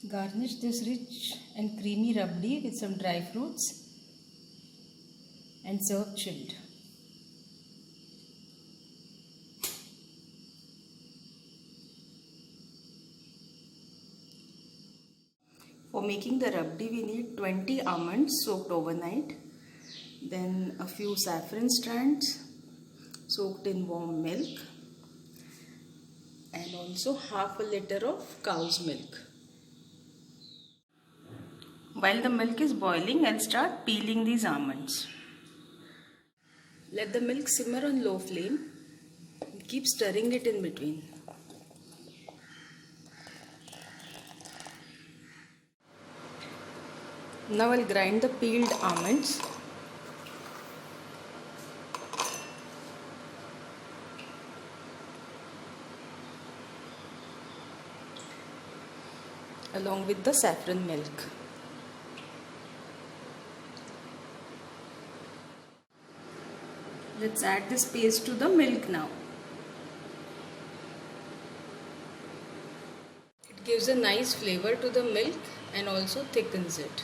Garnish this rich and creamy rabdi with some dry fruits and serve chilled. For making the rabdi, we need 20 almonds soaked overnight, then a few saffron strands soaked in warm milk, and also half a liter of cow's milk. While the milk is boiling, I'll start peeling these almonds. Let the milk simmer on low flame. Keep stirring it in between. Now I'll grind the peeled almonds. Along with the saffron milk. Let's add this paste to the milk now. It gives a nice flavor to the milk and also thickens it.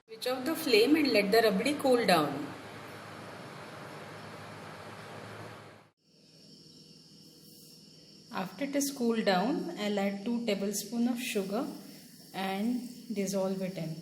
Switch off the flame and let the rabdi cool down. After it is cooled down, I'll add 2 tablespoons of sugar and dissolve it in.